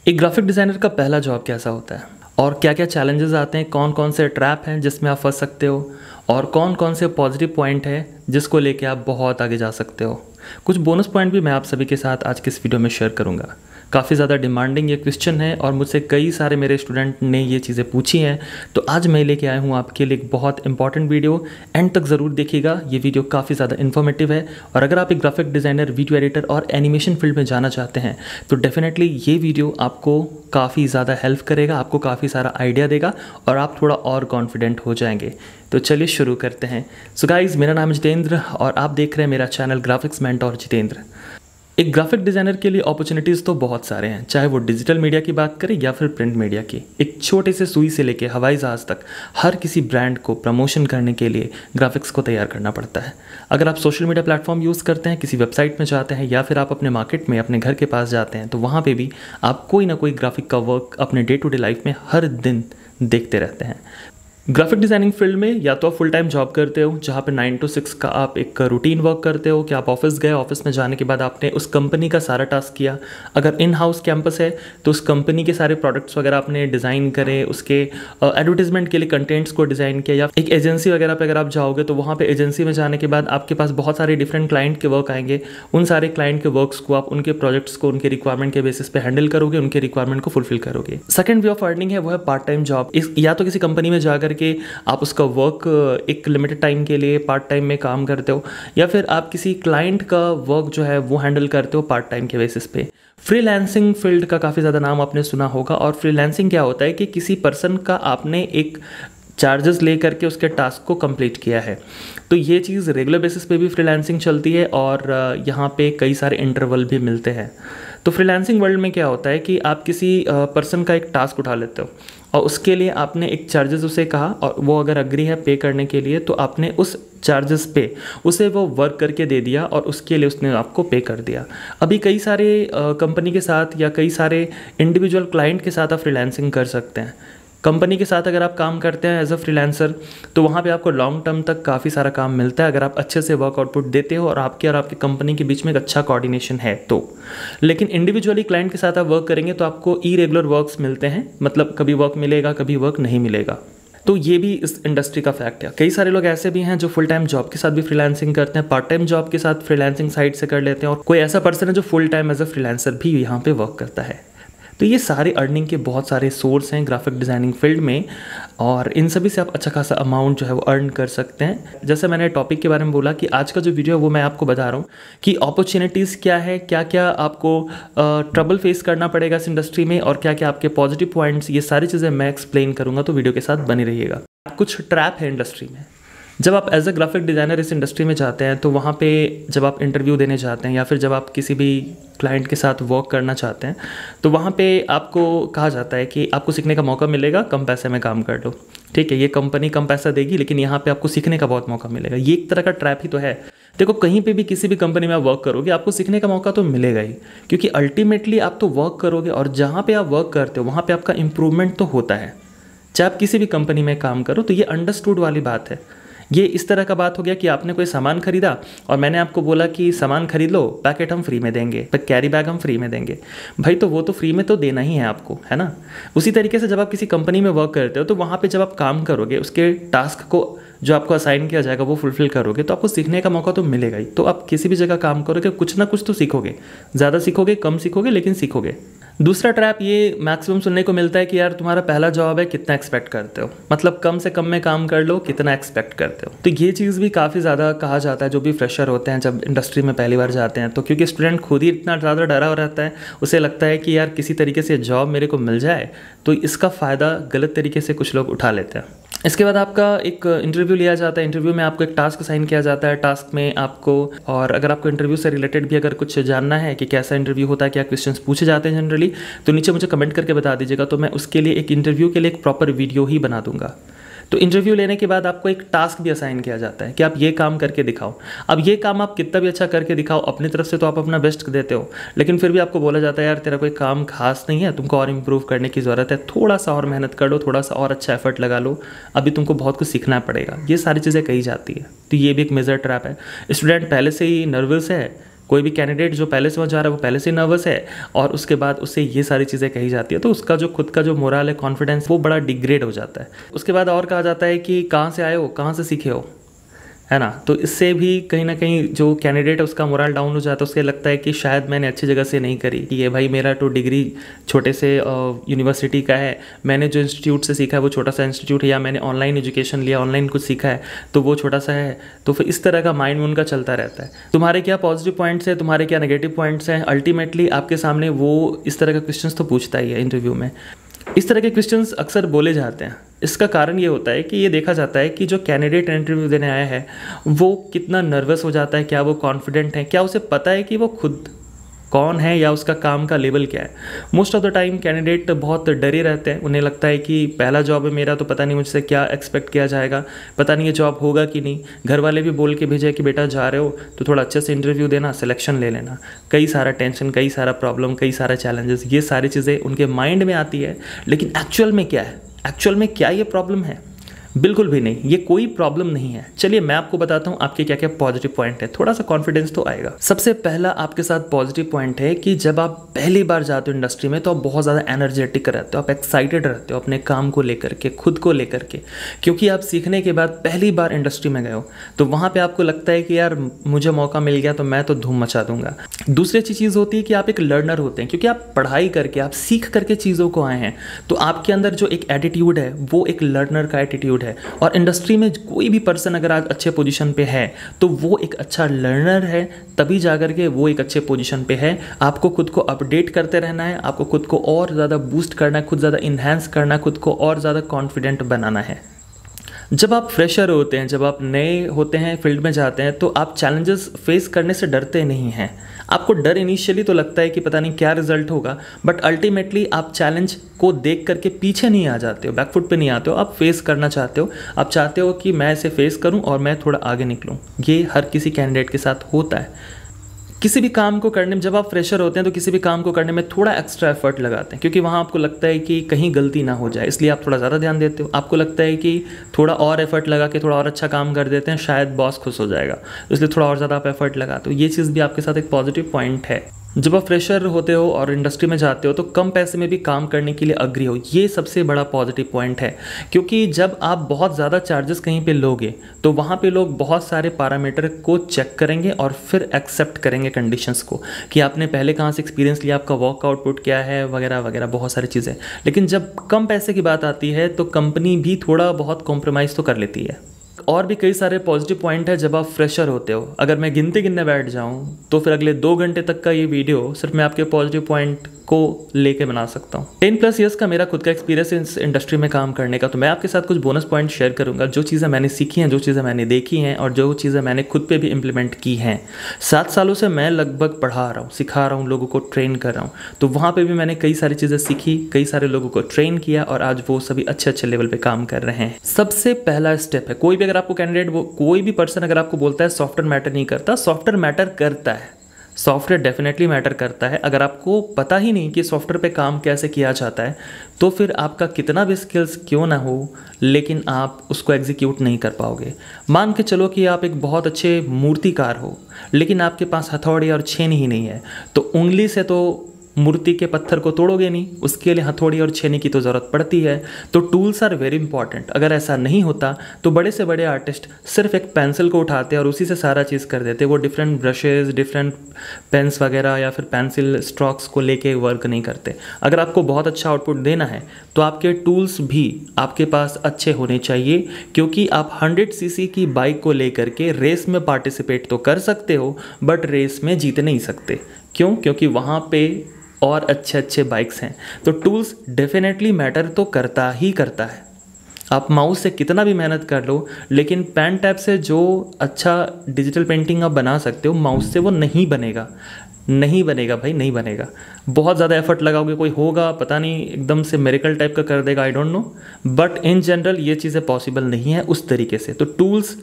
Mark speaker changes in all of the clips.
Speaker 1: एक graphic designer का पहला जॉब कैसा होता है और क्या क्या चैलेंजेस आते हैं, कौन कौन से ट्रैप हैं जिसमें आप फंस सकते हो और कौन कौन से पॉजिटिव पॉइंट है जिसको लेके आप बहुत आगे जा सकते हो। कुछ बोनस पॉइंट भी मैं आप सभी के साथ आज के इस वीडियो में शेयर करूंगा। काफ़ी ज़्यादा डिमांडिंग ये क्वेश्चन है और मुझसे कई सारे मेरे स्टूडेंट ने ये चीज़ें पूछी हैं, तो आज मैं लेके आया हूँ आपके लिए एक बहुत इंपॉर्टेंट वीडियो। एंड तक ज़रूर देखिएगा, ये वीडियो काफ़ी ज़्यादा इन्फॉर्मेटिव है। और अगर आप एक ग्राफिक डिज़ाइनर, वीडियो एडिटर और एनिमेशन फील्ड में जाना चाहते हैं तो डेफिनेटली ये वीडियो आपको काफ़ी ज़्यादा हेल्प करेगा, आपको काफ़ी सारा आइडिया देगा और आप थोड़ा और कॉन्फिडेंट हो जाएंगे। तो चलिए शुरू करते हैं। सो गाइज़, मेरा नाम है जितेंद्र और आप देख रहे हैं मेरा चैनल ग्राफिक्स मेंटोर जितेंद्र। एक ग्राफिक डिज़ाइनर के लिए अपॉर्चुनिटीज़ तो बहुत सारे हैं, चाहे वो डिजिटल मीडिया की बात करें या फिर प्रिंट मीडिया की। एक छोटे से सुई से लेके हवाई जहाज़ तक हर किसी ब्रांड को प्रमोशन करने के लिए ग्राफिक्स को तैयार करना पड़ता है। अगर आप सोशल मीडिया प्लेटफॉर्म यूज़ करते हैं, किसी वेबसाइट में जाते हैं या फिर आप अपने मार्केट में अपने घर के पास जाते हैं, तो वहाँ पर भी आप कोई ना कोई ग्राफिक का वर्क अपने डे टू डे लाइफ में हर दिन देखते रहते हैं। ग्राफिक डिज़ाइनिंग फील्ड में या तो आप फुल टाइम जॉब करते हो जहाँ पे 9 to 6 का आप एक रूटीन वर्क करते हो कि आप ऑफिस गए, ऑफिस में जाने के बाद आपने उस कंपनी का सारा टास्क किया। अगर इन हाउस कैंपस है तो उस कंपनी के सारे प्रोडक्ट्स वगैरह आपने डिज़ाइन करे, उसके एडवर्टीजमेंट के लिए कंटेंट्स को डिज़ाइन किया। या एक एजेंसी वगैरह पर अगर आप जाओगे तो वहाँ पर एजेंसी में जाने के बाद आपके पास बहुत सारे डिफरेंट क्लाइंट के वर्क आएंगे। उन सारे क्लाइंट के वर्क्स को आप उनके प्रोजेक्ट्स को उनके रिक्वायरमेंट के बेसिस पे हैंडल करोगे, उनके रिक्वायरमेंट को फुलफिल करोगे। सेकंड वे ऑफ अर्निंग है वो है पार्ट टाइम जॉब। या तो किसी कंपनी में जा करके आप का वर्क एक लिमिटेड टाइम के लिए पार्ट टाइम में काम करते हो, या फिर आप किसी क्लाइंट का वर्क जो है वो हैंडल करते हो पार्ट टाइम के बेसिस पे। फ्रीलांसिंग फील्ड का काफ़ी ज़्यादा नाम आपने सुना होगा। और फ्रीलांसिंग क्या होता है कि किसी पर्सन का आपने एक चार्जेस ले करके उसके टास्क को कंप्लीट किया है। तो ये चीज़ रेगुलर बेसिस पे भी फ्रीलांसिंग चलती है और यहाँ पे कई सारे इंटरवल भी मिलते हैं। तो फ्रीलांसिंग वर्ल्ड में क्या होता है कि आप किसी पर्सन का एक टास्क उठा लेते हो और उसके लिए आपने एक चार्जेस उसे कहा और वो अगर अग्री है पे करने के लिए तो आपने उस चार्जेस पे उसे वो वर्क करके दे दिया और उसके लिए उसने आपको पे कर दिया। अभी कई सारे कंपनी के साथ या कई सारे इंडिविजुअल क्लाइंट के साथ आप फ्रीलांसिंग कर सकते हैं। कंपनी के साथ अगर आप काम करते हैं एज अ फ्रीलांसर तो वहाँ पे आपको लॉन्ग टर्म तक काफ़ी सारा काम मिलता है अगर आप अच्छे से वर्क आउटपुट देते हो और आपकी कंपनी के बीच में एक अच्छा कोऑर्डिनेशन है तो। लेकिन इंडिविजुअली क्लाइंट के साथ आप वर्क करेंगे तो आपको इरेगुलर वर्क्स मिलते हैं, मतलब कभी वर्क मिलेगा कभी वर्क नहीं मिलेगा। तो ये भी इस इंडस्ट्री का फैक्ट है। कई सारे लोग ऐसे भी हैं जो फुल टाइम जॉब के साथ भी फ्रीलांसिंग करते हैं, पार्ट टाइम जॉब के साथ फ्रीलांसिंग साइट से कर लेते हैं, और कोई ऐसा पर्सन है जो full time as a freelancer भी यहाँ पे वर्क करता है। तो ये सारे अर्निंग के बहुत सारे सोर्स हैं ग्राफिक डिज़ाइनिंग फील्ड में और इन सभी से आप अच्छा खासा अमाउंट जो है वो अर्न कर सकते हैं। जैसे मैंने टॉपिक के बारे में बोला कि आज का जो वीडियो है वो मैं आपको बता रहा हूँ कि अपॉर्चुनिटीज़ क्या है, क्या क्या आपको ट्रबल फेस करना पड़ेगा इस इंडस्ट्री में और क्या क्या आपके पॉजिटिव पॉइंट्स, ये सारी चीज़ें मैं एक्सप्लेन करूँगा। तो वीडियो के साथ बने रहिएगा। कुछ ट्रैप है इंडस्ट्री में। जब आप एज अ ग्राफिक डिज़ाइनर इस इंडस्ट्री में जाते हैं तो वहाँ पे जब आप इंटरव्यू देने जाते हैं या फिर जब आप किसी भी क्लाइंट के साथ वर्क करना चाहते हैं तो वहाँ पे आपको कहा जाता है कि आपको सीखने का मौका मिलेगा, कम पैसे में काम कर लो। ठीक है, ये कंपनी कम पैसा देगी लेकिन यहाँ पे आपको सीखने का बहुत मौका मिलेगा। ये एक तरह का ट्रैप ही तो है। देखो, कहीं पे भी किसी भी कंपनी में आप वर्क करोगे आपको सीखने का मौका तो मिलेगा ही, क्योंकि अल्टीमेटली आप तो वर्क करोगे और जहाँ पर आप वर्क करते हो वहाँ पर आपका इम्प्रूवमेंट तो होता है। चाहे आप किसी भी कंपनी में काम करो तो ये अंडरस्टूड वाली बात है। ये इस तरह का बात हो गया कि आपने कोई सामान खरीदा और मैंने आपको बोला कि सामान खरीद लो, पैकेट हम फ्री में देंगे, पर कैरी बैग हम फ्री में देंगे। भाई तो वो तो फ्री में तो देना ही है आपको, है ना। उसी तरीके से जब आप किसी कंपनी में वर्क करते हो तो वहाँ पे जब आप काम करोगे उसके टास्क को जो आपको असाइन किया जाएगा वो फुलफिल करोगे तो आपको सीखने का मौका तो मिलेगा ही। तो आप किसी भी जगह काम करोगे कुछ ना कुछ तो सीखोगे, ज़्यादा सीखोगे कम सीखोगे लेकिन सीखोगे। दूसरा ट्रैप ये मैक्सिमम सुनने को मिलता है कि यार तुम्हारा पहला जॉब है, कितना एक्सपेक्ट करते हो, मतलब कम से कम में काम कर लो, कितना एक्सपेक्ट करते हो। तो ये चीज़ भी काफ़ी ज़्यादा कहा जाता है जो भी फ्रेशर होते हैं जब इंडस्ट्री में पहली बार जाते हैं। तो क्योंकि स्टूडेंट खुद ही इतना ज़्यादा डरा हुआ रहता है, उसे लगता है कि यार किसी तरीके से जॉब मेरे को मिल जाए, तो इसका फ़ायदा गलत तरीके से कुछ लोग उठा लेते हैं। इसके बाद आपका एक इंटरव्यू लिया जाता है। इंटरव्यू में आपको एक टास्क असाइन किया जाता है। टास्क में आपको, और अगर आपको इंटरव्यू से रिलेटेड भी अगर कुछ जानना है कि कैसा इंटरव्यू होता है, क्या क्वेश्चंस पूछे जाते हैं जनरली, तो नीचे मुझे कमेंट करके बता दीजिएगा, तो मैं उसके लिए एक इंटरव्यू के लिए एक प्रॉपर वीडियो ही बना दूंगा। तो इंटरव्यू लेने के बाद आपको एक टास्क भी असाइन किया जाता है कि आप ये काम करके दिखाओ। अब ये काम आप कितना भी अच्छा करके दिखाओ, अपनी तरफ से तो आप अपना बेस्ट देते हो, लेकिन फिर भी आपको बोला जाता है यार तेरा कोई काम खास नहीं है, तुमको और इम्प्रूव करने की ज़रूरत है, थोड़ा सा और मेहनत कर लो, थोड़ा सा और अच्छा एफर्ट लगा लो, अभी तुमको बहुत कुछ सीखना पड़ेगा। ये सारी चीज़ें कही जाती है। तो ये भी एक मेजर ट्रैप है। स्टूडेंट पहले से ही नर्वस है कोई भी कैंडिडेट जो पहले से वहाँ जा रहा है वो पहले से नर्वस है और उसके बाद उससे ये सारी चीज़ें कही जाती है, तो उसका जो खुद का जो मोरल है, कॉन्फिडेंस, वो बड़ा डिग्रेड हो जाता है। उसके बाद और कहा जाता है कि कहाँ से आए हो, कहाँ से सीखे हो, है ना। तो इससे भी कहीं ना कहीं जो कैंडिडेट है उसका मोरल डाउन हो जाता है, उसके लगता है कि शायद मैंने अच्छी जगह से नहीं करी, कि ये भाई मेरा तो डिग्री छोटे से यूनिवर्सिटी का है, मैंने जो इंस्टीट्यूट से सीखा है वो छोटा सा इंस्टीट्यूट है, या मैंने ऑनलाइन एजुकेशन लिया, ऑनलाइन कुछ सीखा है तो वो छोटा सा है। तो फिर इस तरह का माइंड में उनका चलता रहता है। तुम्हारे क्या पॉजिटिव पॉइंट्स हैं, तुम्हारे क्या नेगेटिव पॉइंट्स हैं, अल्टीमेटली आपके सामने वो इस तरह का क्वेश्चन तो पूछता ही है इंटरव्यू में। इस तरह के क्वेश्चंस अक्सर बोले जाते हैं। इसका कारण ये होता है कि ये देखा जाता है कि जो कैंडिडेट इंटरव्यू देने आया है वो कितना नर्वस हो जाता है, क्या वो कॉन्फिडेंट है, क्या उसे पता है कि वो खुद कौन है या उसका काम का लेवल क्या है। Most of the time candidate बहुत डरे रहते हैं, उन्हें लगता है कि पहला जॉब है मेरा, तो पता नहीं मुझसे क्या एक्सपेक्ट किया जाएगा, पता नहीं ये जॉब होगा कि नहीं। घर वाले भी बोल के भेजे कि बेटा जा रहे हो तो थोड़ा अच्छे से इंटरव्यू देना, सिलेक्शन ले लेना। कई सारा टेंशन, कई सारा प्रॉब्लम, कई सारे चैलेंजेस, ये सारी चीज़ें उनके माइंड में आती है। लेकिन एक्चुअल में क्या है, एक्चुअल में क्या ये प्रॉब्लम है? बिल्कुल भी नहीं, ये कोई प्रॉब्लम नहीं है। चलिए मैं आपको बताता हूँ आपके क्या क्या पॉजिटिव पॉइंट है, थोड़ा सा कॉन्फिडेंस तो आएगा। सबसे पहला आपके साथ पॉजिटिव पॉइंट है कि जब आप पहली बार जाते हो इंडस्ट्री में तो आप बहुत ज़्यादा एनर्जेटिक रहते हो, आप एक्साइटेड रहते हो अपने काम को लेकर के, खुद को लेकर के, क्योंकि आप सीखने के बाद पहली बार इंडस्ट्री में गए हो। तो वहाँ पर आपको लगता है कि यार मुझे मौका मिल गया तो मैं तो धूम मचा दूंगा। दूसरी अच्छी चीज़ होती है कि आप एक लर्नर होते हैं, क्योंकि आप पढ़ाई करके, आप सीख करके चीज़ों को आए हैं। तो आपके अंदर जो एक एटीट्यूड है वो एक लर्नर का एटीट्यूड है। और इंडस्ट्री में कोई भी पर्सन अगर आज अच्छे पोजीशन पे है तो वो एक अच्छा लर्नर है, तभी जाकर के वो एक अच्छे पोजीशन पे है। आपको खुद को अपडेट करते रहना है, आपको खुद को और ज़्यादा बूस्ट करना है, खुद ज़्यादा इन्हांस करना है, खुद को और ज़्यादा कॉन्फिडेंट बनाना है। जब आप फ्रेशर होते हैं, जब आप नए होते हैं, फील्ड में जाते हैं, तो आप चैलेंजेस फेस करने से डरते नहीं हैं। आपको डर इनिशियली तो लगता है कि पता नहीं क्या रिजल्ट होगा, बट अल्टीमेटली आप चैलेंज को देख करके पीछे नहीं आ जाते हो, बैकफुट पे नहीं आते हो, आप फेस करना चाहते हो। आप चाहते हो कि मैं इसे फेस करूं और मैं थोड़ा आगे निकलूं। ये हर किसी कैंडिडेट के साथ होता है। किसी भी काम को करने में, जब आप फ्रेशर होते हैं तो किसी भी काम को करने में थोड़ा एक्स्ट्रा एफर्ट लगाते हैं, क्योंकि वहाँ आपको लगता है कि कहीं गलती ना हो जाए, इसलिए आप थोड़ा ज़्यादा ध्यान देते हो। आपको लगता है कि थोड़ा और एफर्ट लगा के थोड़ा और अच्छा काम कर देते हैं, शायद बॉस खुश हो जाएगा, इसलिए थोड़ा और ज़्यादा आप एफर्ट लगाते हो। ये चीज़ भी आपके साथ एक पॉजिटिव पॉइंट है। जब आप फ्रेशर होते हो और इंडस्ट्री में जाते हो तो कम पैसे में भी काम करने के लिए अग्री हो, ये सबसे बड़ा पॉजिटिव पॉइंट है। क्योंकि जब आप बहुत ज़्यादा चार्जेस कहीं पे लोगे तो वहाँ पे लोग बहुत सारे पैरामीटर को चेक करेंगे और फिर एक्सेप्ट करेंगे कंडीशंस को, कि आपने पहले कहाँ से एक्सपीरियंस लिया, आपका वर्क आउटपुट क्या है, वगैरह वगैरह, बहुत सारी चीज़ें। लेकिन जब कम पैसे की बात आती है तो कंपनी भी थोड़ा बहुत कॉम्प्रोमाइज़ तो कर लेती है। और भी कई सारे पॉजिटिव पॉइंट है जब आप फ्रेशर होते हो। अगर मैं गिनने बैठ जाऊं तो फिर अगले 2 घंटे तक का ये वीडियो सिर्फ मैं आपके पॉजिटिव पॉइंट को लेके बना सकता हूं। 10+ ईयर्स का मेरा खुद का एक्सपीरियंस इस इंडस्ट्री में काम करने का, तो मैं आपके साथ कुछ बोनस पॉइंट शेयर करूंगा, जो चीज़ें मैंने सीखी हैं, जो चीज़ें मैंने देखी हैं और जो चीज़ें मैंने खुद पे भी इम्प्लीमेंट की हैं। 7 सालों से मैं लगभग पढ़ा रहा हूँ, सिखा रहा हूँ, लोगों को ट्रेन कर रहा हूँ। तो वहाँ पर भी मैंने कई सारी चीज़ें सीखी, कई सारे लोगों को ट्रेन किया और आज वो सभी अच्छे अच्छे लेवल पर काम कर रहे हैं। सबसे पहला स्टेप है, कोई भी अगर आपको कैंडिडेट, कोई भी पर्सन अगर आपको बोलता है सॉफ्टवेयर मैटर नहीं करता, सॉफ्टवेयर मैटर करता है। सॉफ्टवेयर डेफिनेटली मैटर करता है। अगर आपको पता ही नहीं कि सॉफ्टवेयर पे काम कैसे किया जाता है तो फिर आपका कितना भी स्किल्स क्यों ना हो, लेकिन आप उसको एग्जीक्यूट नहीं कर पाओगे। मान के चलो कि आप एक बहुत अच्छे मूर्तिकार हो, लेकिन आपके पास हथौड़ी और छेनी ही नहीं है, तो उंगली से तो मूर्ति के पत्थर को तोड़ोगे नहीं, उसके लिए हथौड़ी और छेनी की तो ज़रूरत पड़ती है। तो टूल्स आर वेरी इंपॉर्टेंट। अगर ऐसा नहीं होता तो बड़े से बड़े आर्टिस्ट सिर्फ एक पेंसिल को उठाते और उसी से सारा चीज़ कर देते। वो डिफरेंट ब्रशेज़, डिफरेंट पेन्स वगैरह या फिर पेंसिल स्ट्रोक्स को लेके वर्क नहीं करते। अगर आपको बहुत अच्छा आउटपुट देना है तो आपके टूल्स भी आपके पास अच्छे होने चाहिए, क्योंकि आप 100 cc की बाइक को लेकर के रेस में पार्टिसिपेट तो कर सकते हो बट रेस में जीत नहीं सकते। क्यों? क्योंकि वहाँ पे और अच्छे अच्छे बाइक्स हैं। तो टूल्स डेफिनेटली मैटर तो करता ही करता है। आप माउस से कितना भी मेहनत कर लो, लेकिन पेन टैब से जो अच्छा डिजिटल पेंटिंग आप बना सकते हो, माउस से वो नहीं बनेगा। नहीं बनेगा भाई, नहीं बनेगा। बहुत ज़्यादा एफर्ट लगाओगे, कोई होगा पता नहीं एकदम से मिरेकल टाइप का कर देगा, I don't know, but in general ये चीज़ें पॉसिबल नहीं है उस तरीके से। तो टूल्स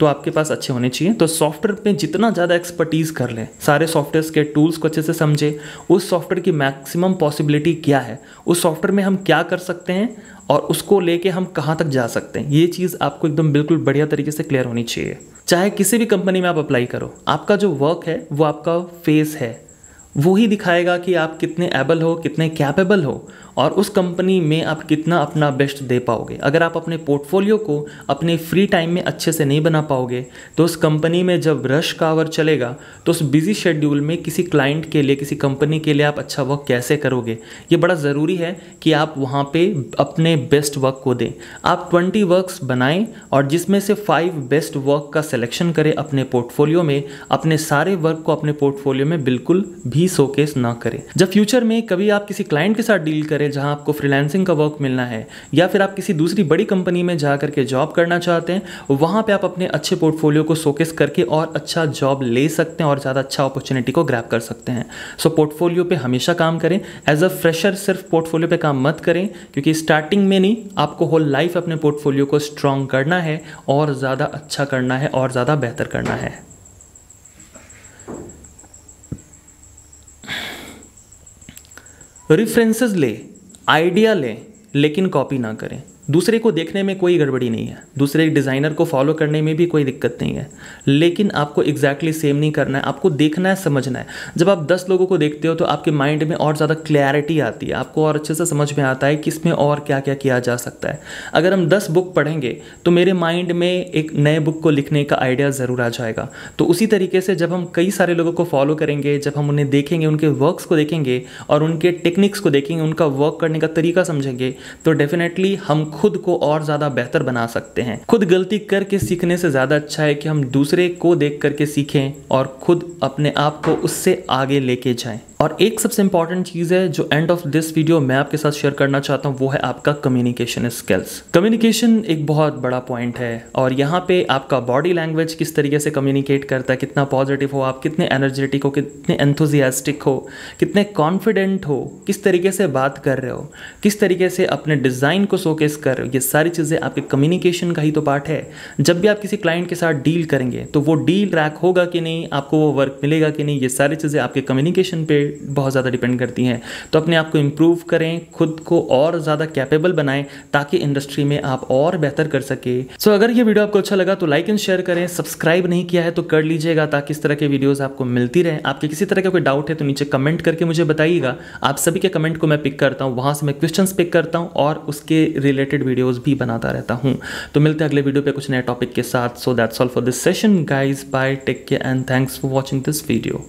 Speaker 1: तो आपके पास अच्छे होने चाहिए। तो सॉफ्टवेयर पे जितना ज़्यादा एक्सपर्टीज़ कर लें, सारे सॉफ्टवेयर के टूल्स को अच्छे से समझे, उस सॉफ्टवेयर की मैक्सिमम पॉसिबिलिटी क्या है, उस सॉफ्टवेयर में हम क्या कर सकते हैं और उसको लेके हम कहाँ तक जा सकते हैं, ये चीज़ आपको एकदम बिल्कुल बढ़िया तरीके से क्लियर होनी चाहिए। चाहे किसी भी कंपनी में आप अप्लाई करो, आपका जो वर्क है वो आपका फेस है, वो ही दिखाएगा कि आप कितने एबल हो, कितने कैपेबल हो और उस कंपनी में आप कितना अपना बेस्ट दे पाओगे। अगर आप अपने पोर्टफोलियो को अपने फ्री टाइम में अच्छे से नहीं बना पाओगे तो उस कंपनी में जब रश का आवर चलेगा तो उस बिजी शेड्यूल में किसी क्लाइंट के लिए, किसी कंपनी के लिए आप अच्छा वर्क कैसे करोगे। ये बड़ा ज़रूरी है कि आप वहाँ पे अपने बेस्ट वर्क को दें। आप 20 वर्क्स बनाएं और जिसमें से 5 बेस्ट वर्क का सिलेक्शन करें अपने पोर्टफोलियो में। अपने सारे वर्क को अपने पोर्टफोलियो में बिल्कुल भी शोकेस ना करें। जब फ्यूचर में कभी आप किसी क्लाइंट के साथ डील करें जहां आपको फ्रीलांसिंग का वर्क मिलना है या फिर आप किसी दूसरी बड़ी कंपनी में जा करके जॉब करना चाहते हैं, वहां पे आप अपने अच्छे पोर्टफोलियो को शोकेस करके और अच्छा जॉब ले सकते हैं और ज़्यादा अच्छा अपॉर्चुनिटी को ग्रैब कर सकते हैं। सो पोर्टफोलियो पे हमेशा काम करें। एज अ फ्रेशर सिर्फ पोर्टफोलियो पे काम मत करें, क्योंकि स्टार्टिंग में नहीं, आपको होल लाइफ अपने पोर्टफोलियो को स्ट्रॉन्ग करना है और ज़्यादा अच्छा करना है और ज़्यादा बेहतर करना है। रेफरेंसेस ले, आइडिया लें, लेकिन कॉपी ना करें। दूसरे को देखने में कोई गड़बड़ी नहीं है, दूसरे डिज़ाइनर को फॉलो करने में भी कोई दिक्कत नहीं है, लेकिन आपको एग्जैक्टली सेम नहीं करना है। आपको देखना है, समझना है। जब आप 10 लोगों को देखते हो तो आपके माइंड में और ज़्यादा क्लैरिटी आती है, आपको और अच्छे से समझ में आता है कि इसमें और क्या क्या किया जा सकता है। अगर हम 10 बुक पढ़ेंगे तो मेरे माइंड में एक नए बुक को लिखने का आइडिया ज़रूर आ जाएगा। तो उसी तरीके से जब हम कई सारे लोगों को फॉलो करेंगे, जब हम उन्हें देखेंगे, उनके वर्क्स को देखेंगे और उनके टेक्निक्स को देखेंगे, उनका वर्क करने का तरीका समझेंगे, तो डेफिनेटली हम खुद को और ज़्यादा बेहतर बना सकते हैं। खुद गलती करके सीखने से ज़्यादा अच्छा है कि हम दूसरे को देख करके सीखें और खुद अपने आप को उससे आगे लेके जाएं। और एक सबसे इंपॉर्टेंट चीज़ है जो एंड ऑफ दिस वीडियो मैं आपके साथ शेयर करना चाहता हूँ, वो है आपका कम्युनिकेशन स्किल्स। कम्युनिकेशन एक बहुत बड़ा पॉइंट है और यहाँ पे आपका बॉडी लैंग्वेज किस तरीके से कम्युनिकेट करता है, कितना पॉजिटिव हो आप, कितने एनर्जेटिक हो, कितने एंथुजियास्टिक हो, कितने कॉन्फिडेंट हो, किस तरीके से बात कर रहे हो, किस तरीके से अपने डिज़ाइन को शोकेस कर रहे हो, ये सारी चीज़ें आपके कम्युनिकेशन का ही तो पार्ट है। जब भी आप किसी क्लाइंट के साथ डील करेंगे तो वो डील ट्रैक होगा कि नहीं, आपको वो वर्क मिलेगा कि नहीं, ये सारी चीज़ें आपके कम्युनिकेशन पे बहुत ज़्यादा डिपेंड करती हैं। तो अपने आप को इम्प्रूव करें, खुद को और ज़्यादा कैपेबल बनाएं ताकि इंडस्ट्री में आप और बेहतर कर सके। सो अगर ये वीडियो आपको अच्छा लगा तो लाइक एंड शेयर करें। सब्सक्राइब नहीं किया है तो कर लीजिएगा ताकि इस तरह के वीडियोस आपको मिलती रहे। आपके किसी तरह का कोई डाउट है तो नीचे कमेंट करके मुझे बताइएगा। आप सभी के कमेंट को मैं पिक करता हूँ, वहाँ से मैं क्वेश्चंस पिक करता हूँ और उसके रिलेटेड वीडियोज़ भी बनाता रहता हूँ। तो मिलते हैं अगले वीडियो पे कुछ नए टॉपिक के साथ। So that's all for this session guys, bye, take care and thanks for watching this video.